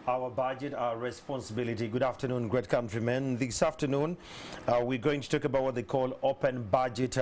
Our budget, our responsibility. Good afternoon, great countrymen. This afternoon, we're going to talk about what they call open budget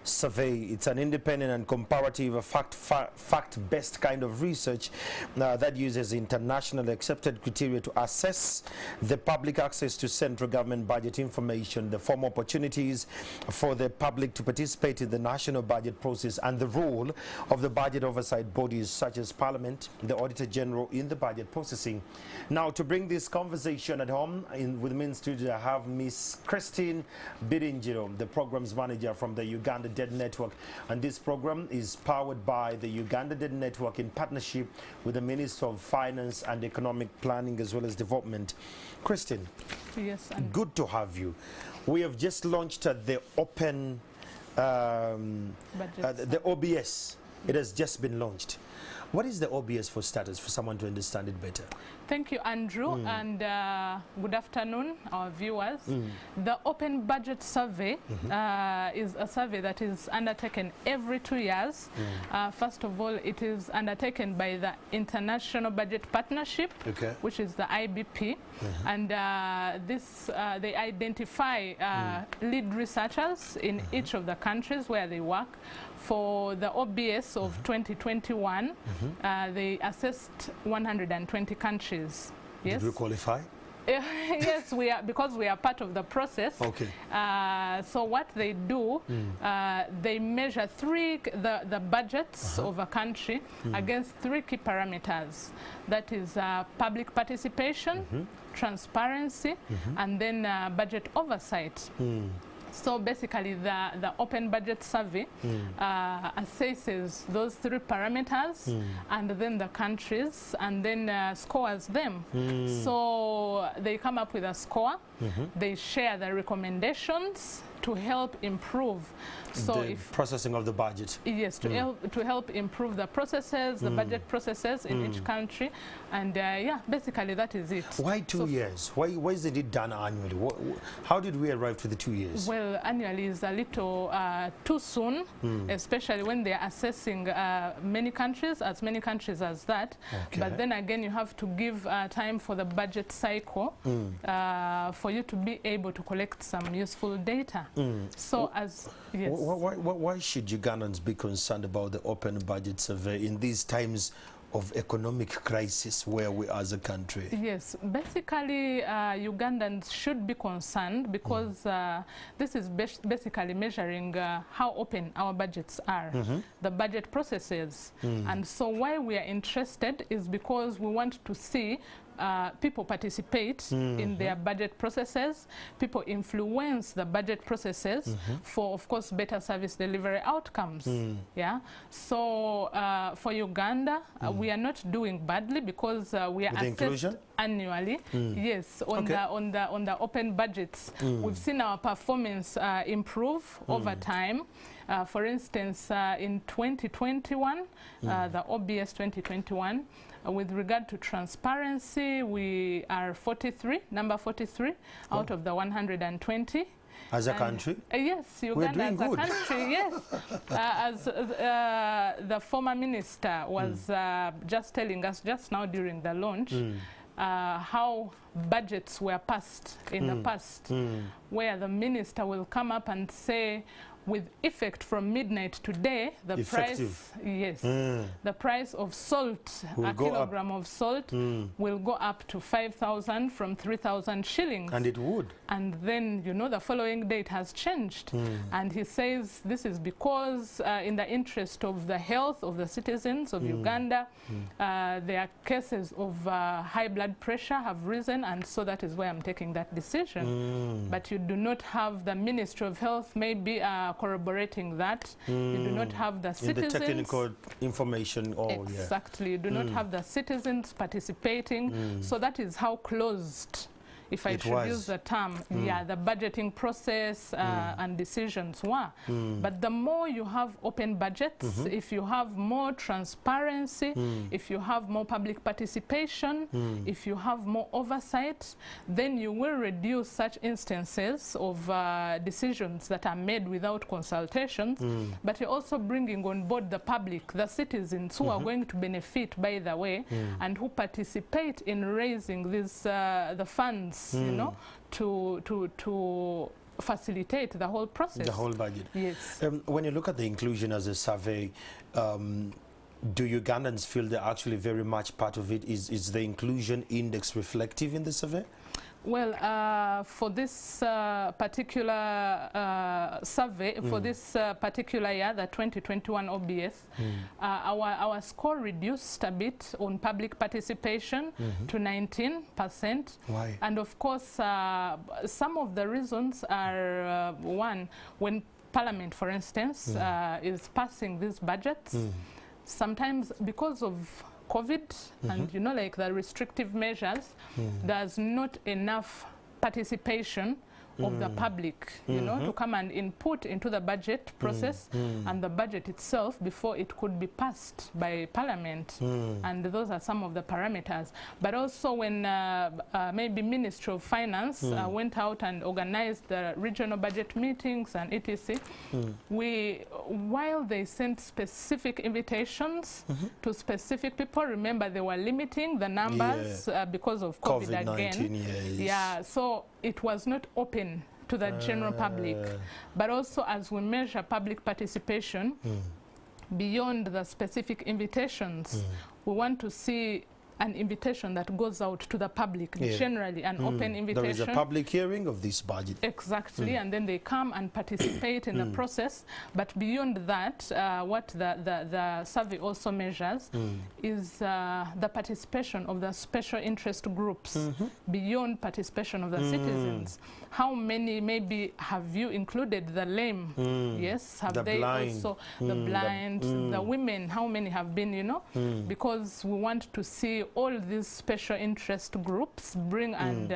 survey. It's an independent and comparative fact-based kind of research that uses internationally accepted criteria to assess the public access to central government budget information, the form opportunities for the public to participate in the national budget process, and the role of the budget oversight bodies such as Parliament, the Auditor General in the budget processing. Now, to bring this conversation at home with me in studio, I have Miss Christine Biringiro, the programs manager from the Uganda'S network, and this program is powered by the Uganda'S network in partnership with the Minister of Finance and Economic Planning as well as Development. Christine, yes, good to have you. We have just launched the open the OBS. It has just been launched. What is the OBS for starters, for someone to understand it better? Thank you, Andrew, and good afternoon, our viewers. The Open Budget Survey is a survey that is undertaken every 2 years. First of all, it is undertaken by the International Budget Partnership, which is the IBP, and they identify lead researchers in each of the countries where they work. For the OBS of 2021, they assessed 120 countries. Yes. Did we qualify? Yes, we are, because we are part of the process. Okay. So what they do, they measure the budgets of a country against 3 key parameters. That is public participation, transparency, and then budget oversight. So basically, the Open Budget Survey assesses those 3 parameters and then the countries, and then scores them. So they come up with a score. They share the recommendations to help improve the processing of the budget. Yes, to help improve the processes, the budget processes in each country, and yeah, basically that is it. Why 2 years? Why isn't it done annually? How did we arrive to the 2 years? Well, annually is a little too soon, especially when they are assessing many countries as that. But then again, you have to give time for the budget cycle for you to be able to collect some useful data. So why should Ugandans be concerned about the open budget survey in these times of economic crisis where we are as a country? Yes, basically Ugandans should be concerned because this is basically measuring how open our budgets are, the budget processes. And so why we are interested is because we want to see people participate in their budget processes, people influence the budget processes for, of course, better service delivery outcomes. Yeah. So for Uganda, we are not doing badly because we are assessed annually. Yes, on the open budgets, we've seen our performance improve over time. For instance, in 2021, the OBS 2021, with regard to transparency, we are number 43 out of the 120. As a country? Yes, Uganda as a country, yes. As the former minister was just telling us just now during the launch, how budgets were passed in the past, where the minister will come up and say, with effect from midnight today, the the price of salt, a kilogram of salt, will go up to 5,000 from 3,000 shillings. And it would. And then, you know, the following day it has changed. And he says this is because in the interest of the health of the citizens of Uganda, their cases of high blood pressure have risen, and so that is why I'm taking that decision. But you do not have the Ministry of Health maybe corroborating that. You do not have the citizens. In the technical information. Exactly. You do not have the citizens participating. So that is how closed if I should use the term, the budgeting process and decisions were. But the more you have open budgets, if you have more transparency, if you have more public participation, if you have more oversight, then you will reduce such instances of decisions that are made without consultations, but you're also bringing on board the public, the citizens who are going to benefit by the way, and who participate in raising these the funds, you know, to facilitate the whole process. The whole budget. Yes. When you look at the inclusion as a survey, do Ugandans feel they're actually very much part of it? Is the inclusion index reflective in the survey? Well, for this particular survey, for this particular year, the 2021 OBS, our score reduced a bit on public participation to 19%. Why? And of course, some of the reasons are, one, when Parliament, for instance, is passing these budgets, sometimes because of COVID and, you know, like the restrictive measures, there's not enough participation of the public, you know, to come and input into the budget process and the budget itself before it could be passed by Parliament. And those are some of the parameters. But also when maybe Ministry of Finance went out and organized the regional budget meetings and etc., while they sent specific invitations to specific people, remember they were limiting the numbers because of COVID again. Yeah, so it was not open to the general public. But also as we measure public participation, beyond the specific invitations, we want to see an invitation that goes out to the public, generally, an open invitation. There is a public hearing of this budget. Exactly, and then they come and participate in the process. But beyond that, what the survey also measures is the participation of the special interest groups, beyond participation of the citizens. How many maybe have you included the lame? Yes, have they also, the blind, the women, how many have been, you know? Because we want to see all these special interest groups bring and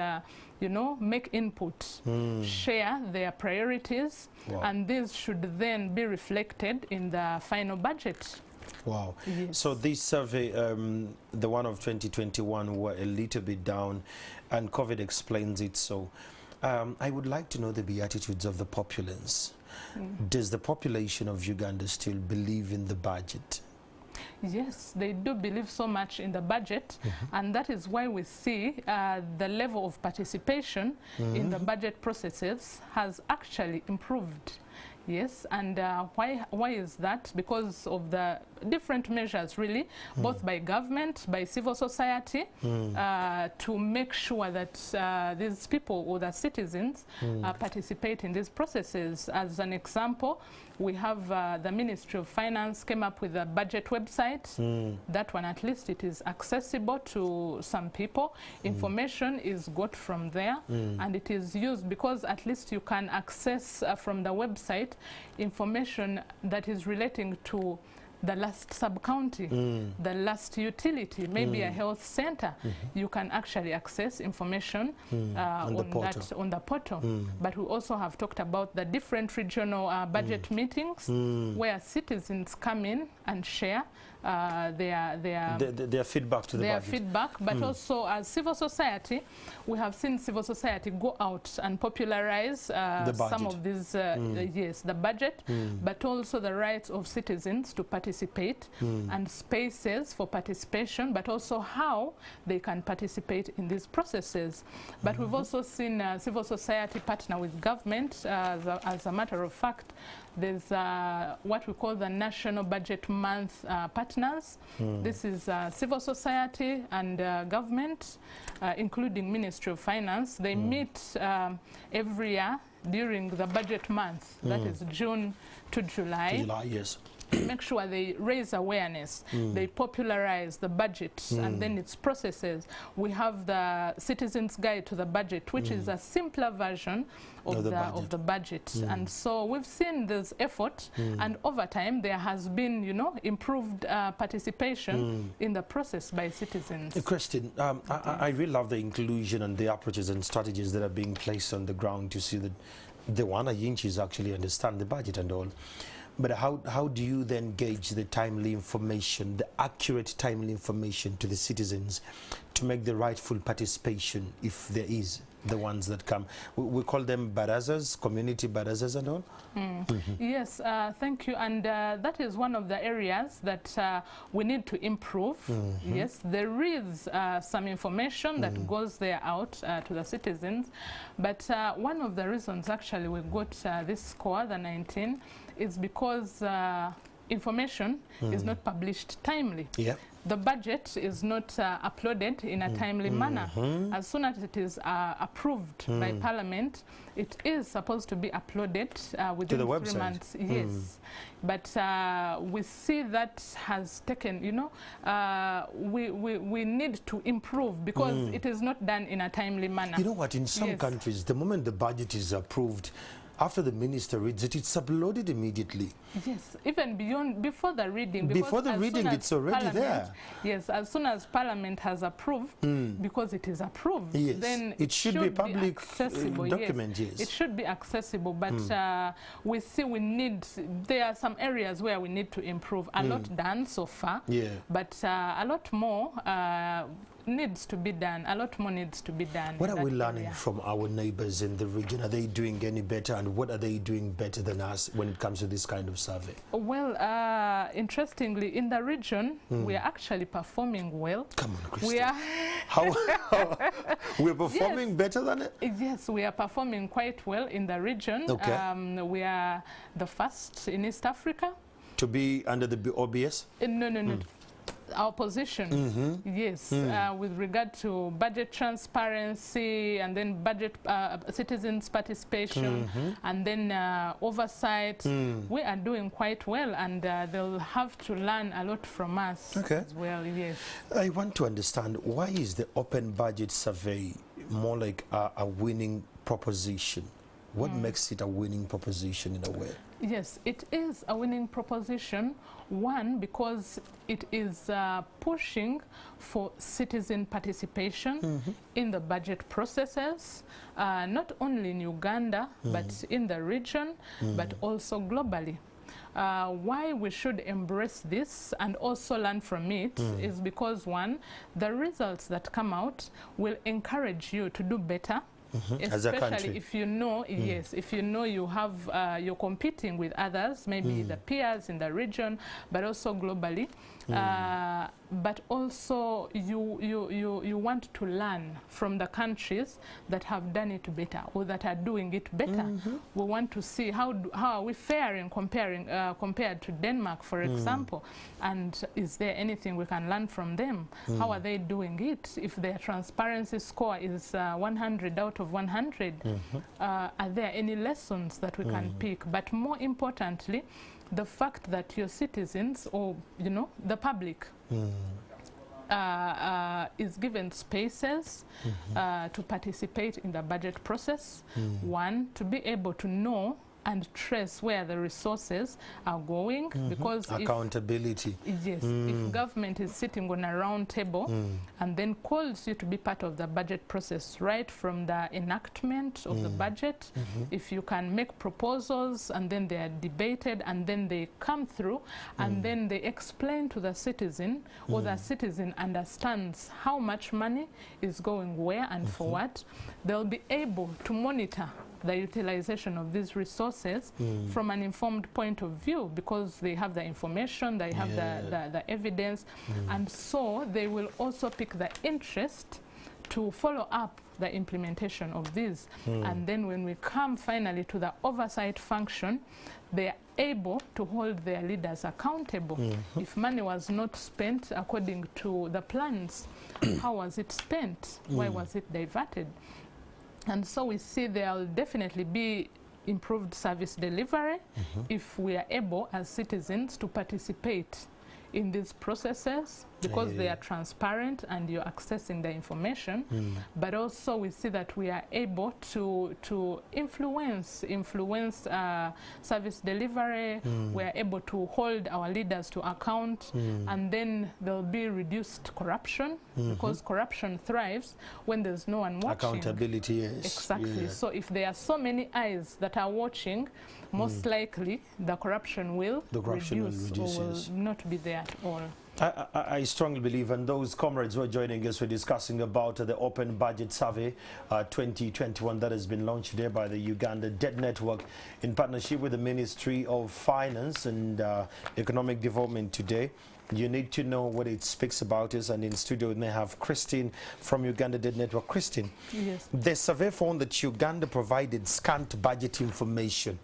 you know, make input, share their priorities, and these should then be reflected in the final budget. Wow. Yes. So this survey, the one of 2021, were a little bit down, and COVID explains it. So I would like to know the beatitudes of the populace. Does the population of Uganda still believe in the budget? Yes, they do believe so much in the budget, and that is why we see the level of participation in the budget processes has actually improved. Yes, and why is that? Because of the different measures, really, both by government, by civil society, to make sure that these people or the citizens participate in these processes. As an example, we have the Ministry of Finance came up with a budget website. That one, at least, it is accessible to some people. Information is got from there, and it is used because at least you can access from the website information that is relating to the last sub-county, the last utility, maybe a health center. You can actually access information on the portal. But we also have talked about the different regional budget meetings where citizens come in and share their feedback to the budget. But also as civil society, we have seen civil society go out and popularize some of these, yes, the budget, but also the rights of citizens to participate and spaces for participation, but also how they can participate in these processes. But we've also seen civil society partner with government. As a matter of fact, there's what we call the National Budget Month partners. This is civil society and government, including Ministry of Finance. They meet every year during the budget month, that is June to July. Yes. to make sure they raise awareness, they popularize the budget and then its processes. We have the Citizens Guide to the Budget, which is a simpler version of the budget. And so we've seen this effort, and over time there has been, you know, improved participation in the process by citizens. Christine, I really love the inclusion and the approaches and strategies that are being placed on the ground to see that the Wananchi actually understand the budget and all. But how do you then gauge the timely information, the accurate timely information to the citizens to make the rightful participation, if there is, the ones that come? We call them barazas, community barazas and all? Yes, thank you. And that is one of the areas that we need to improve. Yes, there is some information that goes there out to the citizens. But one of the reasons actually we got this score, the 19, is because information is not published timely. Yeah. The budget is not uploaded in a timely manner. As soon as it is approved by Parliament, it is supposed to be uploaded within the 3 website. months. Yes. But we see that has taken, you know, we need to improve because it is not done in a timely manner. You know what, in some countries, the moment the budget is approved, after the minister reads it, it's uploaded immediately. Yes, even before the reading. Before the reading, it's already there. Yes, as soon as Parliament has approved, because it is approved, then it should be public accessible document. Yes. It should be accessible, but we see there are some areas where we need to improve. A lot done so far, but a lot more needs to be done. A lot more needs to be done. What are we learning from our neighbors in the region? Are they doing any better, and what are they doing better than us when it comes to this kind of survey? Well, interestingly, in the region, we are actually performing well. Come on, Christine. We are we're performing better than it? Yes, we are performing quite well in the region. Okay. We are the first in East Africa. To be under the OBS? No. Our position, yes, with regard to budget transparency and then budget citizens participation and then oversight, we are doing quite well, and they'll have to learn a lot from us as well. Yes. I want to understand, why is the open budget survey more like a winning proposition? What makes it a winning proposition in a way? Yes, it is a winning proposition. One, because it is pushing for citizen participation in the budget processes, not only in Uganda, but in the region, but also globally. Why we should embrace this and also learn from it is because, one, the results that come out will encourage you to do better. Especially if you know, if you know you have, you're competing with others, maybe the peers in the region, but also globally. But also you want to learn from the countries that have done it better or that are doing it better. We want to see how are we faring compared to Denmark, for example, and is there anything we can learn from them? How are they doing it? If their transparency score is 100 out of 100, are there any lessons that we can pick? But more importantly, the fact that your citizens, or you know, the public, is given spaces to participate in the budget process. One, to be able to know and trace where the resources are going, because accountability. If government is sitting on a round table and then calls you to be part of the budget process right from the enactment of the budget, if you can make proposals and then they are debated and then they come through and then they explain to the citizen, or the citizen understands how much money is going where and for what, they'll be able to monitor the utilization of these resources from an informed point of view, because they have the information, they have the evidence, and so they will also pick the interest to follow up the implementation of these. And then when we come finally to the oversight function, they are able to hold their leaders accountable. If money was not spent according to the plans, how was it spent? Why was it diverted? And so we see there will definitely be improved service delivery if we are able as citizens to participate in these processes, because they are transparent and you're accessing the information, but also we see that we are able to influence service delivery. We are able to hold our leaders to account, and then there'll be reduced corruption, because corruption thrives when there's no one watching. Accountability, yes. Exactly. Yeah. So if there are so many eyes that are watching, most likely the corruption will reduce or will not be there at all. I strongly believe, and those comrades who are joining us, we're discussing about the Open Budget Survey 2021 that has been launched today by the Uganda Debt Network in partnership with the Ministry of Finance and Economic Development today. You need to know what it speaks about us, and in studio we may have Christine from Uganda Debt Network. Christine, yes. The survey found that Uganda provided scant budget information.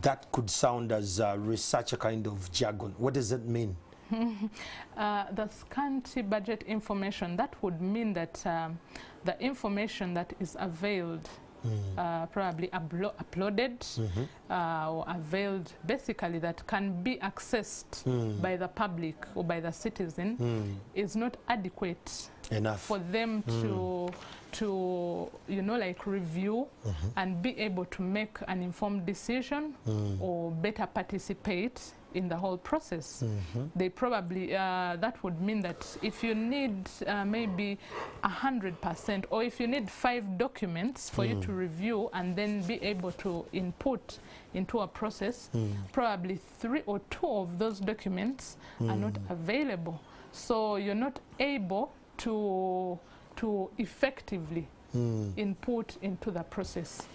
That could sound as researcher kind of jargon. What does that mean? The scanty budget information, that would mean that the information that is availed, probably uploaded or availed, basically that can be accessed by the public or by the citizen, is not adequate enough for them to you know, like review and be able to make an informed decision or better participate in the whole process. They probably, that would mean that if you need maybe 100%, or if you need 5 documents for you to review and then be able to input into a process, probably 3 or 2 of those documents are not available. So you're not able to effectively input into the process.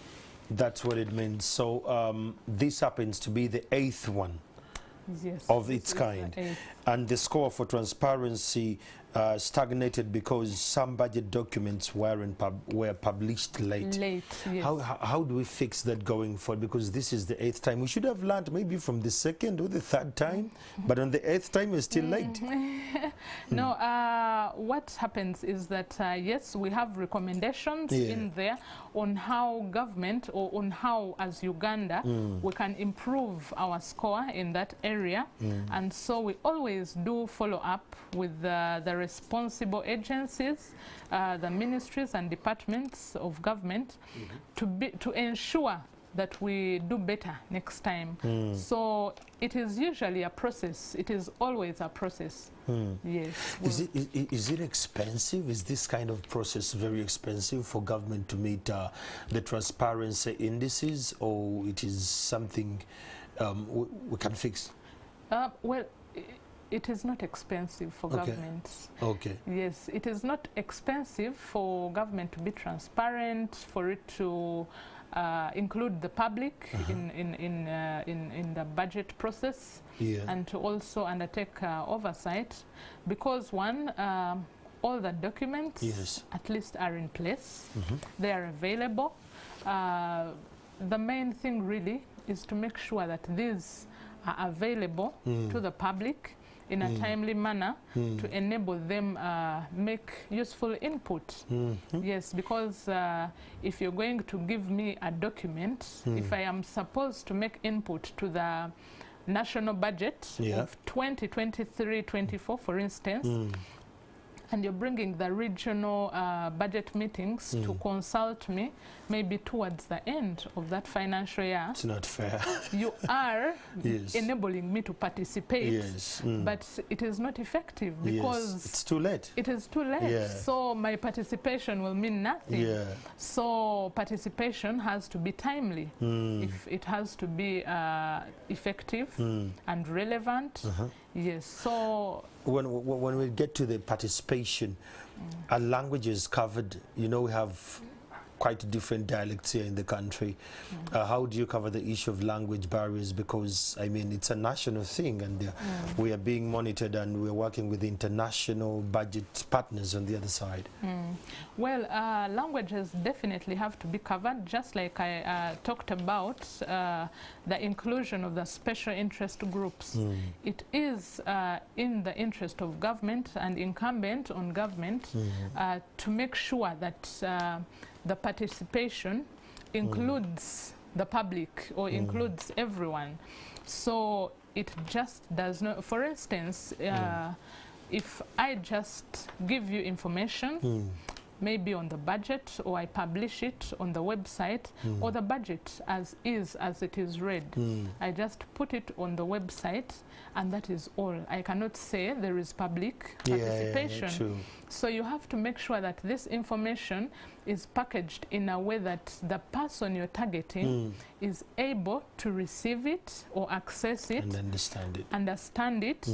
That's what it means. So this happens to be the 8th one. Yes, of its kind, and the score for transparency stagnated because some budget documents were published late. Yes. How do we fix that going forward? Because this is the 8th time. We should have learned maybe from the 2nd or the 3rd time, but on the 8th time we're still late. No, what happens is that yes, we have recommendations in there on how government, or on how as Uganda we can improve our score in that area, and so we always do follow up with the responsible agencies, the ministries and departments of government, to ensure that we do better next time. So it is usually a process. It is always a process. Yes. Is it expensive? Is this kind of process very expensive for government to meet the transparency indices, or it is something we can fix? Well, it is not expensive for governments. Okay. Yes, it is not expensive for government to be transparent, for it to include the public in the budget process, and to also undertake oversight, because one, all the documents at least are in place, they are available. The main thing really is to make sure that these are available to the public in a timely manner, to enable them make useful input. Yes, because if you're going to give me a document, if I am supposed to make input to the national budget of 2023-24, for instance, and you're bringing the regional budget meetings to consult me maybe towards the end of that financial year. It's not fair. You are enabling me to participate, but it is not effective because it's too late. It is too late. So my participation will mean nothing. So participation has to be timely. If it has to be effective and relevant. Yes. So when we get to the participation, our language is covered. You know, we have quite different dialects here in the country. How do you cover the issue of language barriers? Because, I mean, it's a national thing, and we are being monitored, and we're working with international budget partners on the other side. Well, languages definitely have to be covered, just like I talked about the inclusion of the special interest groups. It is in the interest of government and incumbent on government to make sure that the participation includes the public or includes everyone. So it just does not, for instance, if I just give you information, maybe on the budget, or I publish it on the website, or the budget as it is read. I just put it on the website, and that is all. I cannot say there is public participation. True. So you have to make sure that this information is packaged in a way that the person you're targeting is able to receive it or access it, and understand it,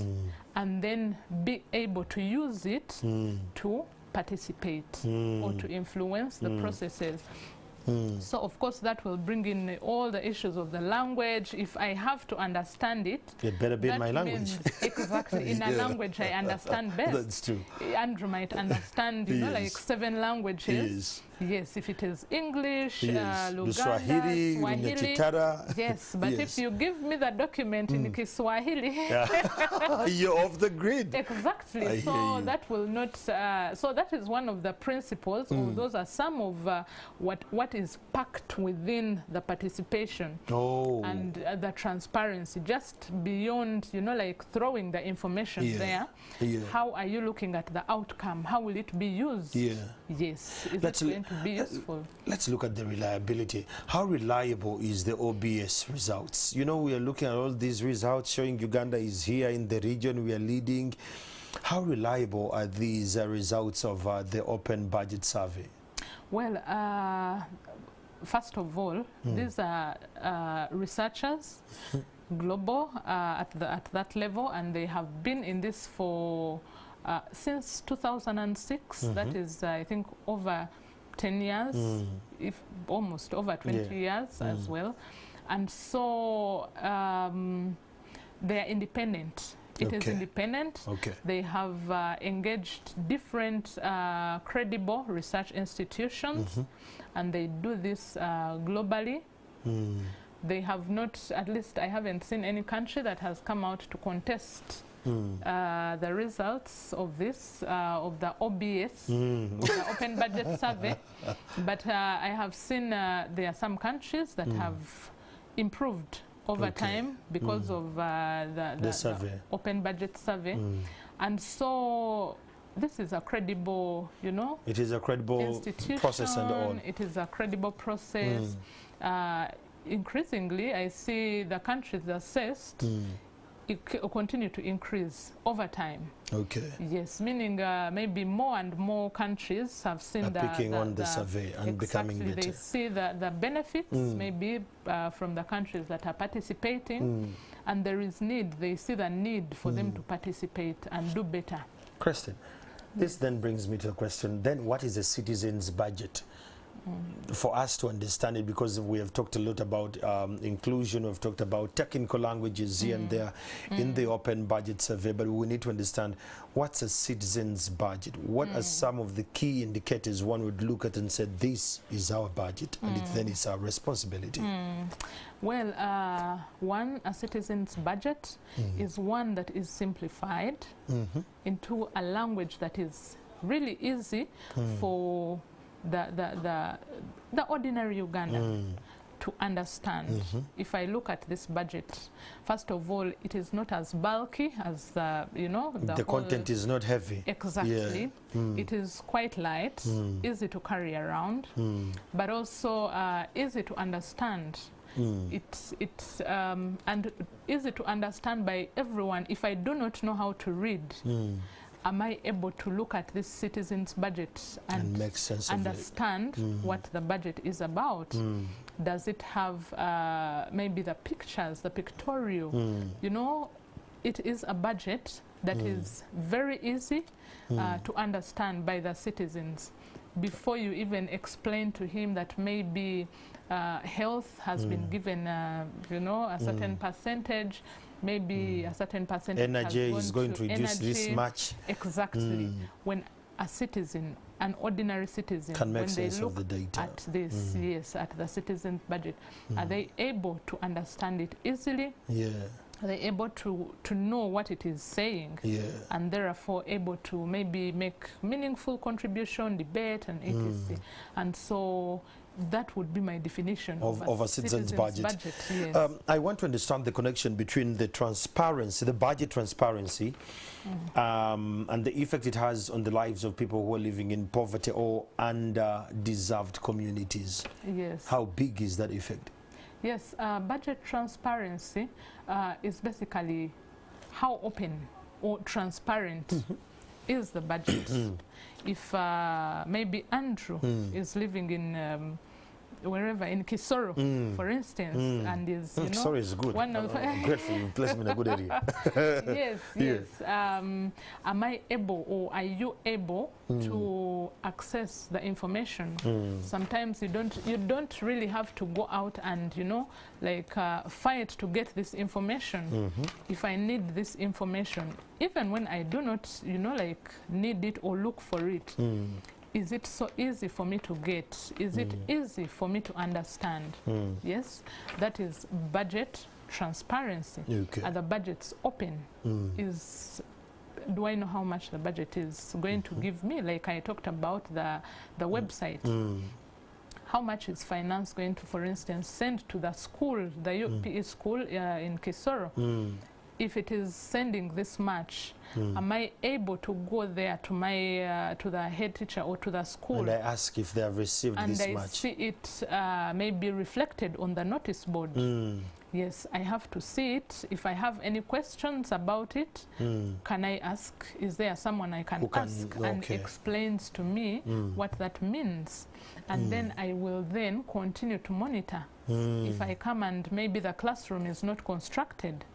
and then be able to use it to participate or to influence the processes. So of course that will bring in all the issues of the language. If I have to understand it, it better be in my language. Exactly, in a language I understand best. That's true. Andrew might understand, you know, like 7 languages. Yes, if it is English, Luganda, Swahili, yes, but if you give me the document in Kiswahili, you're off the grid. Exactly. So that will not. So that is one of the principles. Or those are some of what is packed within the participation and the transparency. Just beyond, you know, like throwing the information there. How are you looking at the outcome? How will it be used? Yes. Is it going to be useful? Let's look at the reliability. How reliable is the OBS results? You know, we are looking at all these results showing Uganda is here in the region, we are leading. How reliable are these results of the Open Budget Survey? Well, first of all, these are researchers, global, at that level, and they have been in this for since 2006. That is, I think, over 10 years, if almost over 20 years as well. And so they are independent. It is independent. They have engaged different credible research institutions, and they do this globally. They have not, at least I haven't seen any country that has come out to contest the results of this, of the OBS, of the Open Budget Survey. But I have seen there are some countries that have improved over time because of the Open Budget Survey. And so this is a credible, you know, it is a credible process and all. It is a credible process. Increasingly, I see the countries assessed continue to increase over time. Yes, meaning maybe more and more countries have seen picking on the survey and becoming better. They see the benefits maybe from the countries that are participating, and there is need. They see the need for them to participate and do better. Kristen, this then brings me to a question. Then what is a citizen's budget? For us to understand it, because we have talked a lot about inclusion, we've talked about technical languages here and there in the Open Budget Survey, but we need to understand what's a citizen's budget. What are some of the key indicators one would look at and say, this is our budget, and then it's our responsibility? Well, one, a citizen's budget is one that is simplified into a language that is really easy for the ordinary Ugandan to understand. If I look at this budget, first of all, it is not as bulky as the, you know, the content is not heavy. Exactly. It is quite light, easy to carry around, but also easy to understand. It's and easy to understand by everyone. If I do not know how to read, am I able to look at this citizen's budget and make sense understand what the budget is about? Does it have maybe the pictures, the pictorial? You know, it is a budget that is very easy to understand by the citizens. Before you even explain to him that maybe health has been given, you know, a certain percentage, maybe a certain percentage energy is going to reduce this much. Exactly. When a citizen, an ordinary citizen, can make when sense they look of the data at this, yes, at the citizen's budget, are they able to understand it easily? Are they able to know what it is saying? And therefore able to maybe make meaningful contribution, debate, and etc. And so that would be my definition of a citizen's budget. Yes. I want to understand the connection between the transparency, the budget transparency, and the effect it has on the lives of people who are living in poverty or underdeserved communities. Yes. How big is that effect? Yes, budget transparency is basically how open or transparent is the budget. If maybe Andrew is living in wherever in Kisoro, for instance, and is Kisoro is good. One of grateful you placed me in a good area. Yes, yes. Am I able or are you able to access the information? Sometimes you don't really have to go out and fight to get this information. If I need this information, even when I do not need it or look for it. Is it so easy for me to get? Is it easy for me to understand? Yes, that is budget transparency. Okay. Are the budgets open? Do I know how much the budget is going to give me? Like I talked about the website. How much is finance going to, for instance, send to the school, the UPE school in Kisoro? If it is sending this much, am I able to go there to my to the head teacher or to the school and I ask if they have received and this I much? see it maybe reflected on the notice board? Yes, I have to see it. If I have any questions about it, can I ask? Is there someone I can ask and explains to me what that means? And then I will then continue to monitor. If I come and maybe the classroom is not constructed,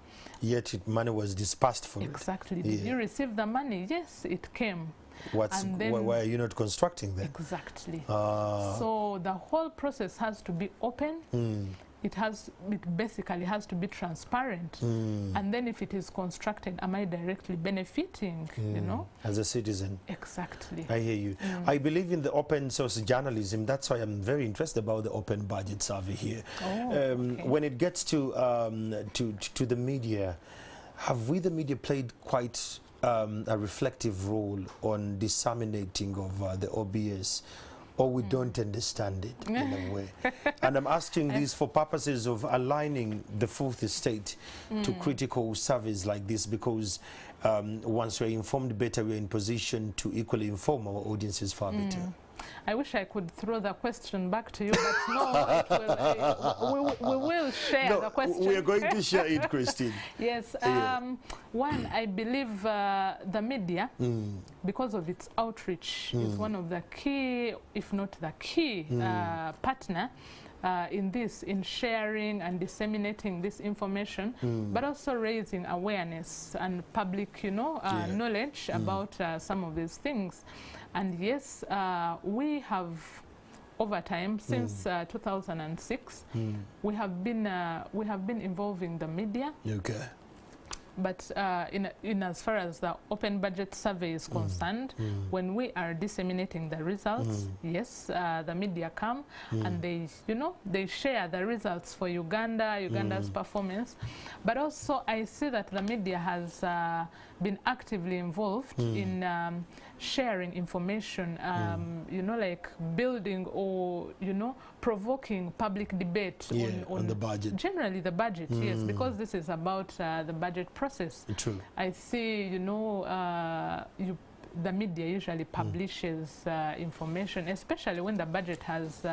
yet money was dispersed for exactly. it. Did you receive the money? Yes, it came. Why are you not constructing then? Exactly. So the whole process has to be open. It basically has to be transparent. And then if it is constructed, am I directly benefiting, as a citizen? Exactly. I hear you. I believe in the open source journalism. That's why I'm very interested about the open budget survey here. When it gets to the media, have we, the media, played quite a reflective role on disseminating of the OBS? Or we don't understand it in a way. And I'm asking this for purposes of aligning the fourth estate to critical surveys like this, because once we're informed better, we're in position to equally inform our audiences far better. I wish I could throw the question back to you, but no, we will share the question. We are going to share it, Christine. Yes. One, I believe the media, because of its outreach, is one of the key, if not the key, partner in sharing and disseminating this information, but also raising awareness and public, knowledge about some of these things. And yes, we have, over time, since 2006, we have been involving the media. Okay. But in as far as the open budget survey is concerned, when we are disseminating the results, yes, the media come and they share the results for Uganda'S performance. But also I see that the media has been actively involved in sharing information, like building or, provoking public debate on the budget. Generally the budget, yes, because this is about the budget process. True. I see, the media usually publishes information, especially when the budget has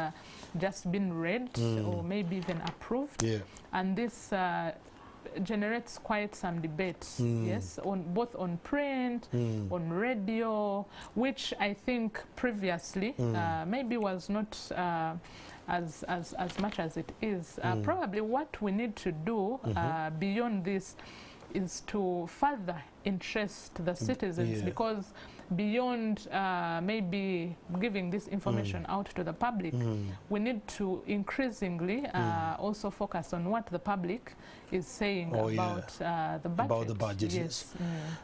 just been read or maybe even approved. Yeah. And this generates quite some debate, yes, both on print, on radio, which I think previously maybe was not as much as it is. Probably what we need to do beyond this is to further interest the citizens, because beyond maybe giving this information out to the public, we need to increasingly also focus on what the public is saying about the budget. About the budget, yes.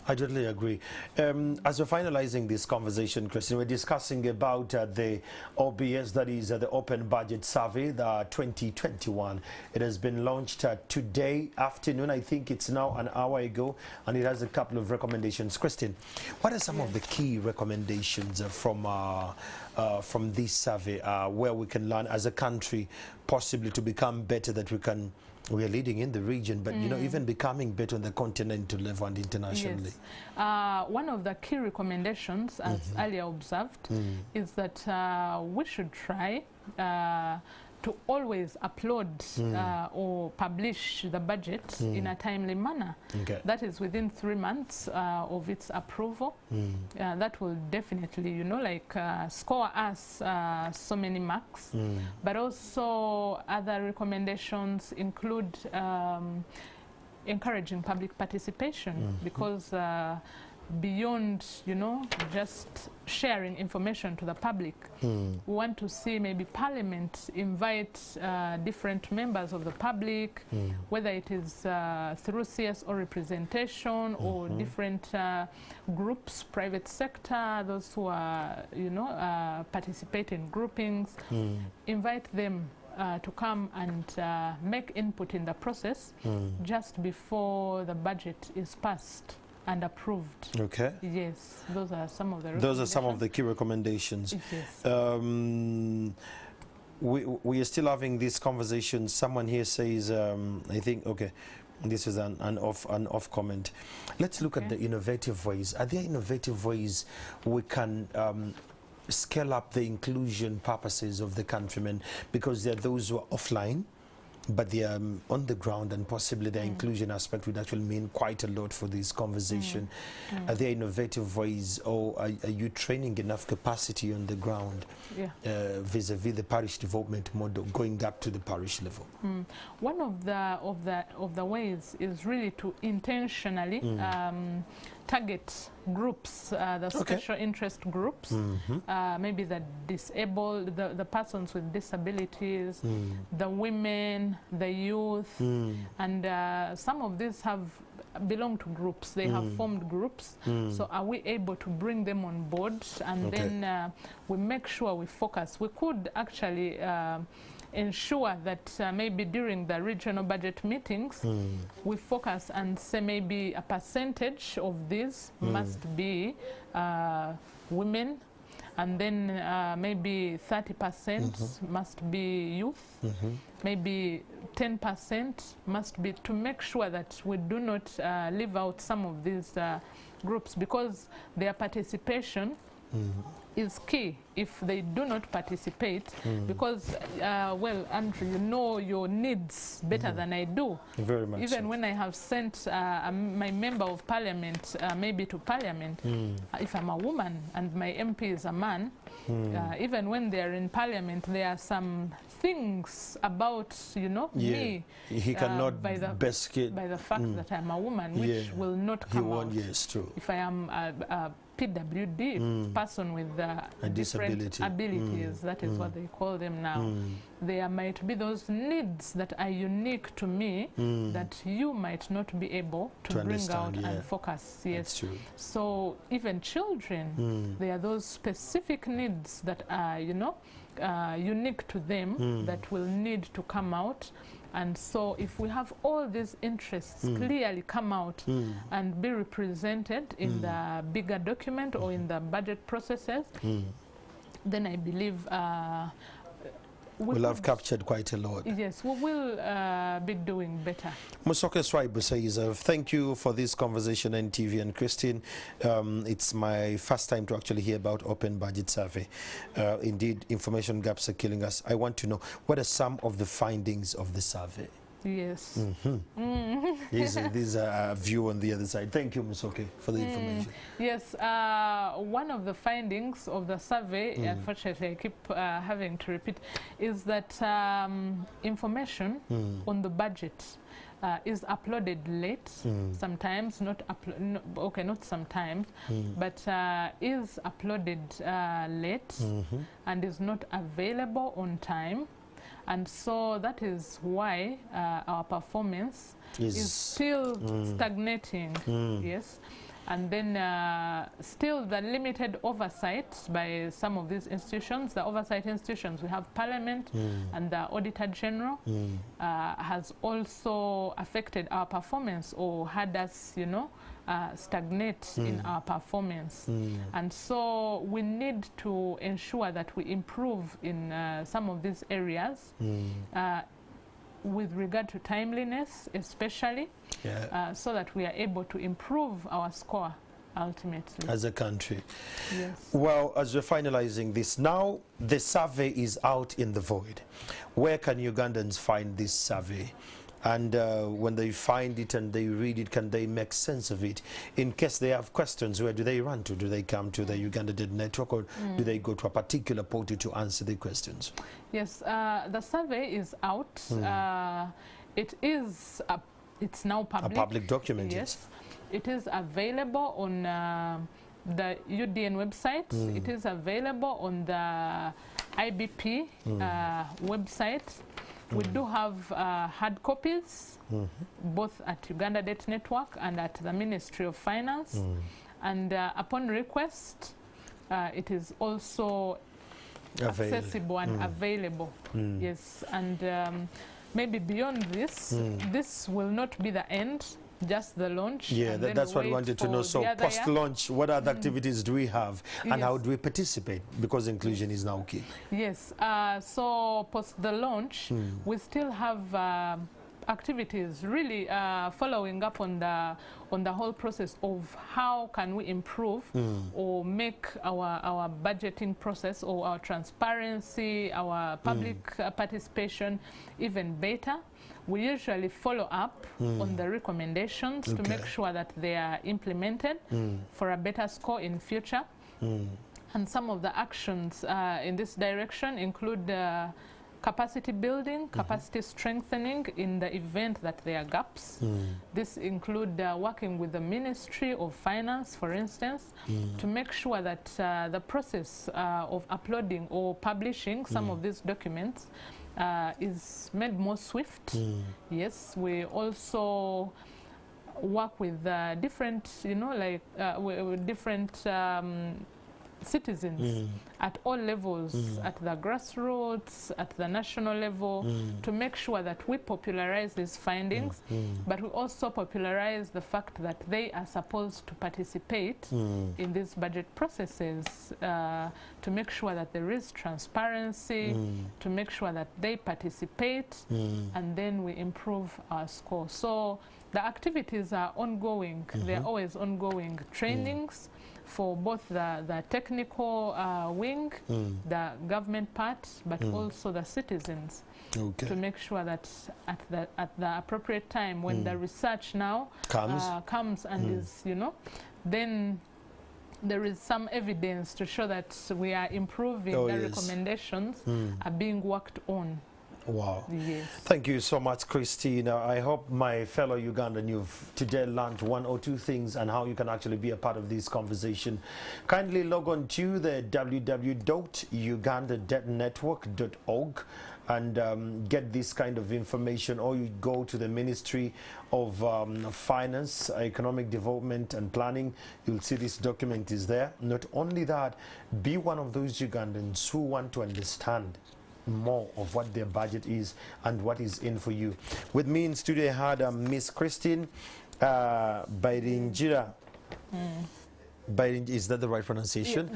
I totally agree. As we're finalizing this conversation, Christine, we're discussing about the OBS, that is the Open Budget Survey, the 2021. It has been launched today afternoon. I think it's now an hour ago, and it has a couple couple of recommendations. Christine, what are some of the key recommendations from this survey where we can learn as a country possibly to become better, that we are leading in the region, but you know, even becoming better on the continental level and internationally? Yes. One of the key recommendations, as earlier observed, is that we should try to always upload or publish the budget in a timely manner. Okay. That is within 3 months of its approval. That will definitely, you know, like score us so many marks. But also other recommendations include encouraging public participation, because beyond, you know, just sharing information to the public, we want to see maybe Parliament invite different members of the public, whether it is through CSO representation or different groups, private sector, those who are, you know, participate in groupings, invite them to come and make input in the process just before the budget is passed and approved. Okay. Yes, those are some of the Those are some of the key recommendations. Yes. We are still having this conversation. Someone here says, I think, okay, this is an off comment. Let's look at the innovative ways. Are there innovative ways we can scale up the inclusion purposes of the countrymen? Because there are those who are offline, but they are on the ground, and possibly the inclusion aspect would actually mean quite a lot for this conversation. Are there innovative ways, or are you training enough capacity on the ground vis-a-vis the parish development model, going up to the parish level? One of the ways is really to intentionally target groups, the special interest groups, maybe the disabled, the persons with disabilities, the women, the youth, and some of these have belong to groups. They have formed groups. So are we able to bring them on board, and then we make sure we focus? We could actually ensure that maybe during the regional budget meetings we focus and say maybe a percentage of these must be women, and then maybe 30% must be youth, maybe 10% must be, to make sure that we do not leave out some of these groups, because their participation is key. If they do not participate, because, well, Andrew, you know your needs better than I do. Very much. Even when I have sent my member of parliament, maybe to parliament, if I'm a woman and my MP is a man, even when they're in parliament, there are some things about, you know, me. He cannot by the fact that I'm a woman, which will not come out. Yes, true. If I am a PWD, person with a different abilities, that is what they call them now. There might be those needs that are unique to me that you might not be able to bring out and focus. Yes. That's true. So even children, there are those specific needs that are, you know, unique to them that will need to come out. And so if we have all these interests clearly come out and be represented in the bigger document or in the budget processes, then I believe we'll have captured quite a lot. Yes, we will be doing better. Musoke Swaibu says, thank you for this conversation, NTV and Christine. It's my first time to actually hear about Open Budget Survey. Indeed, information gaps are killing us. I want to know, what are some of the findings of the survey? Yes. These are a view on the other side. Thank you, Musoke, for the information. Yes, one of the findings of the survey, unfortunately I keep having to repeat, is that information on the budget is uploaded late, sometimes not not sometimes, but is uploaded late and is not available on time. And so that is why our performance is still stagnating, yes. And then still the limited oversight by some of these institutions, the oversight institutions, we have Parliament and the Auditor General, has also affected our performance, or had us, you know, stagnate in our performance. And so we need to ensure that we improve in some of these areas with regard to timeliness especially, so that we are able to improve our score ultimately. As a country. Yes. Well, as we're finalizing this, now the survey is out in the void. Where can Ugandans find this survey? And when they find it and they read it, can they make sense of it? In case they have questions, where do they run to? Do they come to the Uganda'S network, or do they go to a particular portal to answer the questions? Yes, the survey is out. It is it's now public. A public document, yes. It is available on the UDN website. It is available on the IBP website. We do have hard copies, both at Uganda'S network and at the Ministry of Finance. And upon request, it is also accessible and available. Yes, and maybe beyond this, this will not be the end. Just the launch. Yeah, that's what we wanted to know. So post-launch, what other activities do we have, and how do we participate? Because inclusion is now key. Yes. So post the launch, we still have activities really following up on the whole process of how can we improve or make our budgeting process or our transparency, our public participation even better. We usually follow up on the recommendations to make sure that they are implemented for a better score in future. And some of the actions in this direction include capacity building, capacity strengthening in the event that there are gaps. This include working with the Ministry of Finance, for instance, to make sure that the process of uploading or publishing some of these documents is made more swift. Yes, we also work with different, with different citizens at all levels, at the grassroots, at the national level, to make sure that we popularize these findings, but we also popularize the fact that they are supposed to participate in these budget processes, to make sure that there is transparency, to make sure that they participate, and then we improve our score. So the activities are ongoing. They're always ongoing. Trainings for both the technical wing, the government part, but also the citizens, to make sure that at the appropriate time, when the research now comes and is, then there is some evidence to show that we are improving, the recommendations are being worked on. Wow. Yes. Thank you so much, Christina. I hope my fellow Ugandan, you've today learned one or two things and how you can actually be a part of this conversation. Kindly log on to the www.uganda'snetwork.org and get this kind of information, or you go to the Ministry of Finance, Economic Development and Planning. You'll see this document is there. Not only that, be one of those Ugandans who want to understand more of what their budget is and what is in for you. With me in studio I had Miss Christine Birinjira. Is that the right pronunciation?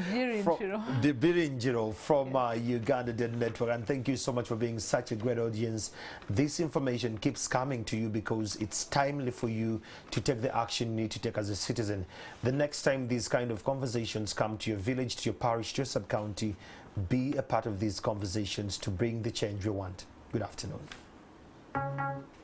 Birinjiro from Uganda'S network. And thank you so much for being such a great audience. This information keeps coming to you because it's timely for you to take the action you need to take as a citizen. The next time these kind of conversations come to your village, to your parish, to your sub-county, be a part of these conversations to bring the change we want. Good afternoon.